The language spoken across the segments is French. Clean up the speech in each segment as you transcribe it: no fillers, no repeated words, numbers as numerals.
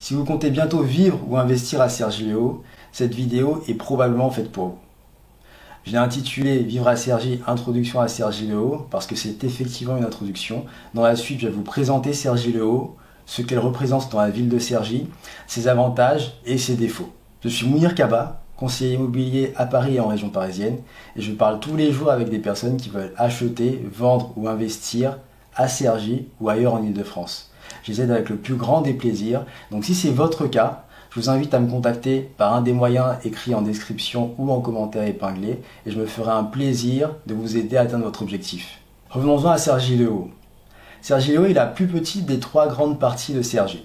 Si vous comptez bientôt vivre ou investir à Cergy-le-Haut, cette vidéo est probablement faite pour vous. Je l'ai intitulé Vivre à Cergy, introduction à Cergy-le-Haut, parce que c'est effectivement une introduction. Dans la suite, je vais vous présenter Cergy-le-Haut, ce qu'elle représente dans la ville de Cergy, ses avantages et ses défauts. Je suis Mounir Kaba, conseiller immobilier à Paris et en région parisienne, et je parle tous les jours avec des personnes qui veulent acheter, vendre ou investir à Cergy ou ailleurs en Ile-de-France. Je les aide avec le plus grand des plaisirs, donc si c'est votre cas, je vous invite à me contacter par un des moyens écrits en description ou en commentaire épinglé, et je me ferai un plaisir de vous aider à atteindre votre objectif. Revenons-en à Cergy-le-Haut. Cergy-le-Haut est la plus petite des trois grandes parties de Cergy.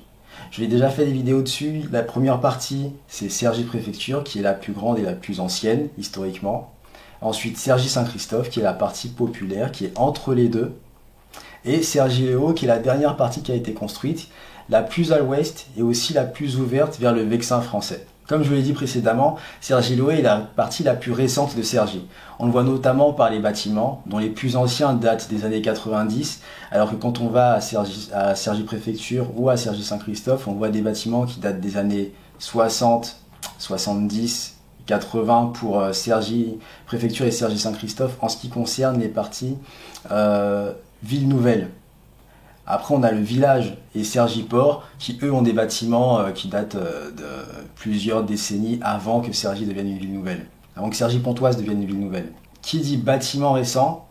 Je l'ai déjà fait des vidéos dessus. La première partie, c'est Cergy Préfecture, qui est la plus grande et la plus ancienne, historiquement. Ensuite, Cergy-Saint-Christophe, qui est la partie populaire, qui est entre les deux. Et Cergy-le-Haut, qui est la dernière partie qui a été construite, la plus à l'ouest et aussi la plus ouverte vers le Vexin français. Comme je vous l'ai dit précédemment, Cergy-le-Haut est la partie la plus récente de Cergy. On le voit notamment par les bâtiments, dont les plus anciens datent des années 90, alors que quand on va à Cergy Préfecture ou à Cergy-Saint-Christophe, on voit des bâtiments qui datent des années 60, 70, 80 pour Cergy Préfecture et Cergy-Saint-Christophe en ce qui concerne les parties ville nouvelle. Après, on a le village et Cergy-Port qui, eux, ont des bâtiments qui datent de plusieurs décennies avant que Cergy devienne une ville nouvelle. Avant que Cergy-Pontoise devienne une ville nouvelle. Qui dit bâtiment récent,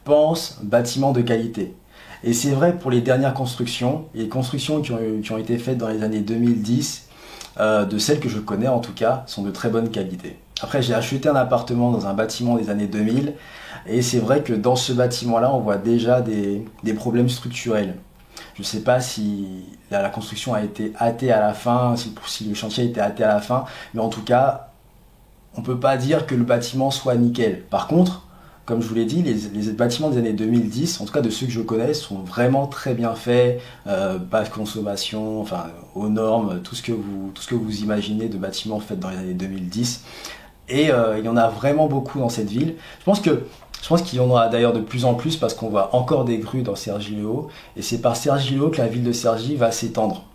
pense bâtiment de qualité. Et c'est vrai pour les dernières constructions, et les constructions qui ont été faites dans les années 2010, de celles que je connais en tout cas, sont de très bonne qualité. Après, j'ai acheté un appartement dans un bâtiment des années 2000, et c'est vrai que dans ce bâtiment-là, on voit déjà des problèmes structurels. Je ne sais pas si la construction a été hâtée à la fin, si le chantier a été hâté à la fin, mais en tout cas, on ne peut pas dire que le bâtiment soit nickel. Par contre, comme je vous l'ai dit, les bâtiments des années 2010, en tout cas de ceux que je connais, sont vraiment très bien faits, basse consommation, enfin aux normes, tout ce que vous imaginez de bâtiments faits dans les années 2010. Et il y en a vraiment beaucoup dans cette ville. Je pense qu'il y en aura d'ailleurs de plus en plus parce qu'on voit encore des grues dans Cergy-le-Haut. Et c'est par Cergy-le-Haut que la ville de Cergy va s'étendre.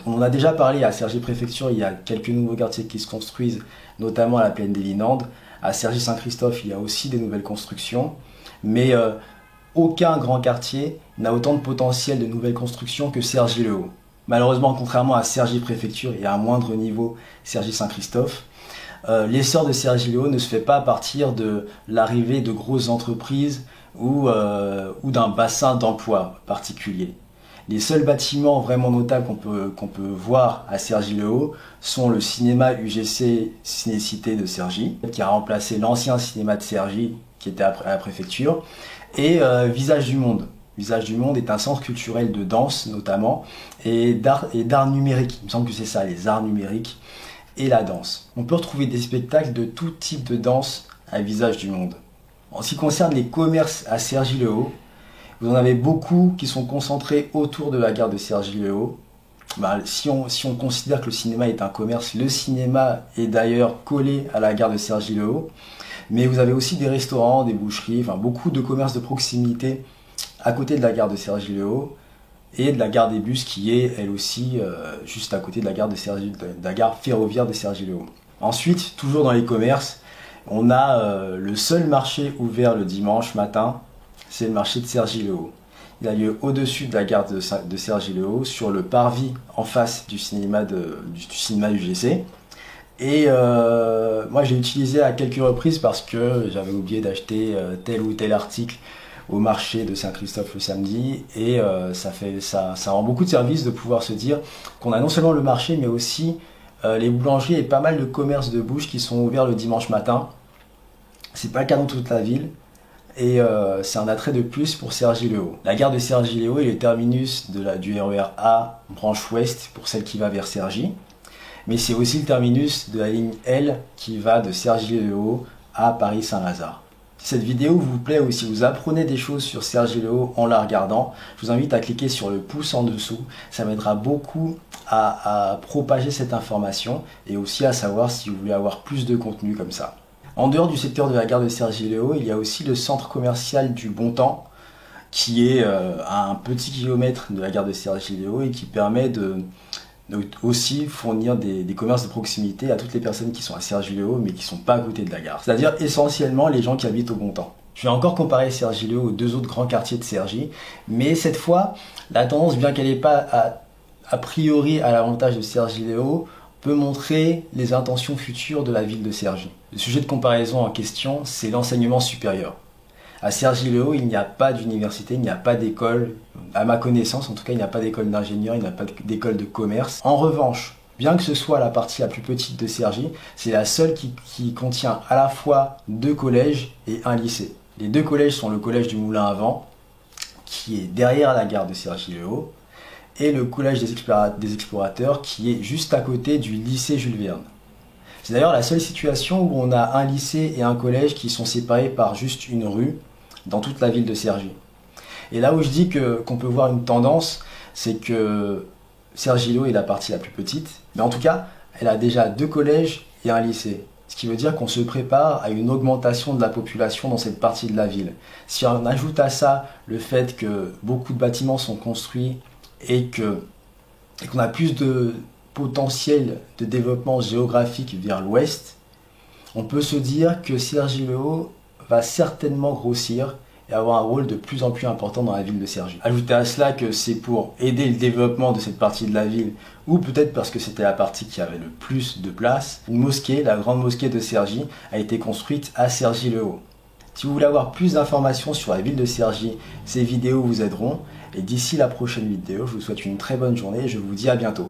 On en a déjà parlé à Cergy Préfecture, il y a quelques nouveaux quartiers qui se construisent, notamment à la plaine des Linandes. À Cergy-Saint-Christophe, il y a aussi des nouvelles constructions. Mais aucun grand quartier n'a autant de potentiel de nouvelles constructions que Cergy-le-Haut. Malheureusement, contrairement à Cergy Préfecture et à un moindre niveau Cergy-Saint-Christophe, l'essor de Cergy-le-Haut ne se fait pas à partir de l'arrivée de grosses entreprises ou d'un bassin d'emploi particulier. Les seuls bâtiments vraiment notables qu'on peut voir à Cergy-le-Haut sont le cinéma UGC Cinécité de Cergy, qui a remplacé l'ancien cinéma de Cergy, qui était à la préfecture, et Visage du Monde. Visage du Monde est un centre culturel de danse notamment, et d'art numérique. Il me semble que c'est ça, les arts numériques et la danse. On peut retrouver des spectacles de tout type de danse à Visage du Monde. En ce qui concerne les commerces à Cergy-le-Haut, vous en avez beaucoup qui sont concentrés autour de la gare de Cergy-le-Haut. Si on considère que le cinéma est un commerce, le cinéma est d'ailleurs collé à la gare de Cergy-le-Haut. Mais vous avez aussi des restaurants, des boucheries, enfin beaucoup de commerces de proximité à côté de la gare de Cergy-le-Haut et de la gare des bus qui est elle aussi juste à côté de la gare, de la gare ferroviaire de Cergy-le-Haut. Ensuite, toujours dans les commerces, on a le seul marché ouvert le dimanche matin, c'est le marché de Cergy-le-Haut. Il a lieu au-dessus de la gare de Cergy-le-Haut, sur le parvis en face du cinéma UGC. Et moi, j'ai utilisé à quelques reprises parce que j'avais oublié d'acheter tel ou tel article au marché de Saint-Christophe le samedi. Et ça rend beaucoup de service de pouvoir se dire qu'on a non seulement le marché, mais aussi les boulangeries et pas mal de commerces de bouche qui sont ouverts le dimanche matin. C'est pas le cas dans toute la ville. Et c'est un attrait de plus pour Cergy-le-Haut. La gare de Cergy-le-Haut est le terminus du RER A branche ouest pour celle qui va vers Cergy. Mais c'est aussi le terminus de la ligne L qui va de Cergy-le-Haut à Paris-Saint-Lazare. Si cette vidéo vous plaît ou si vous apprenez des choses sur Cergy-le-Haut en la regardant, je vous invite à cliquer sur le pouce en dessous. Ça m'aidera beaucoup à propager cette information et aussi à savoir si vous voulez avoir plus de contenu comme ça. En dehors du secteur de la gare de Cergy-le-Haut, il y a aussi le centre commercial du Bon Temps, qui est à un petit kilomètre de la gare de Cergy-le-Haut et qui permet Donc aussi fournir des commerces de proximité à toutes les personnes qui sont à Cergy-le-Haut mais qui ne sont pas à côté de la gare. C'est-à-dire essentiellement les gens qui habitent au Bontemps. Je vais encore comparer Cergy-le-Haut aux deux autres grands quartiers de Cergy, mais cette fois, la tendance, bien qu'elle n'est pas a priori à l'avantage de Cergy-le-Haut, peut montrer les intentions futures de la ville de Cergy. Le sujet de comparaison en question, c'est l'enseignement supérieur. À Cergy-le-Haut, il n'y a pas d'université, il n'y a pas d'école, à ma connaissance en tout cas, il n'y a pas d'école d'ingénieur, il n'y a pas d'école de commerce. En revanche, bien que ce soit la partie la plus petite de Cergy, c'est la seule qui contient à la fois 2 collèges et un lycée. Les 2 collèges sont le collège du Moulin à Vent, qui est derrière la gare de Cergy-le-Haut, et le collège des explorateurs, qui est juste à côté du lycée Jules Verne. C'est d'ailleurs la seule situation où on a un lycée et un collège qui sont séparés par juste une rue dans toute la ville de Cergy. Et là où je dis qu'on peut voir une tendance, c'est que Cergy-le-Haut est la partie la plus petite, mais en tout cas, elle a déjà 2 collèges et un lycée. Ce qui veut dire qu'on se prépare à une augmentation de la population dans cette partie de la ville. Si on ajoute à ça le fait que beaucoup de bâtiments sont construits et qu'on a plus de potentiel de développement géographique vers l'ouest, on peut se dire que Cergy-le-Haut va certainement grossir et avoir un rôle de plus en plus important dans la ville de Cergy. Ajoutez à cela que c'est pour aider le développement de cette partie de la ville, ou peut-être parce que c'était la partie qui avait le plus de place, une mosquée, la grande mosquée de Cergy, a été construite à Cergy-le-Haut. Si vous voulez avoir plus d'informations sur la ville de Cergy, ces vidéos vous aideront. Et d'ici la prochaine vidéo, je vous souhaite une très bonne journée et je vous dis à bientôt.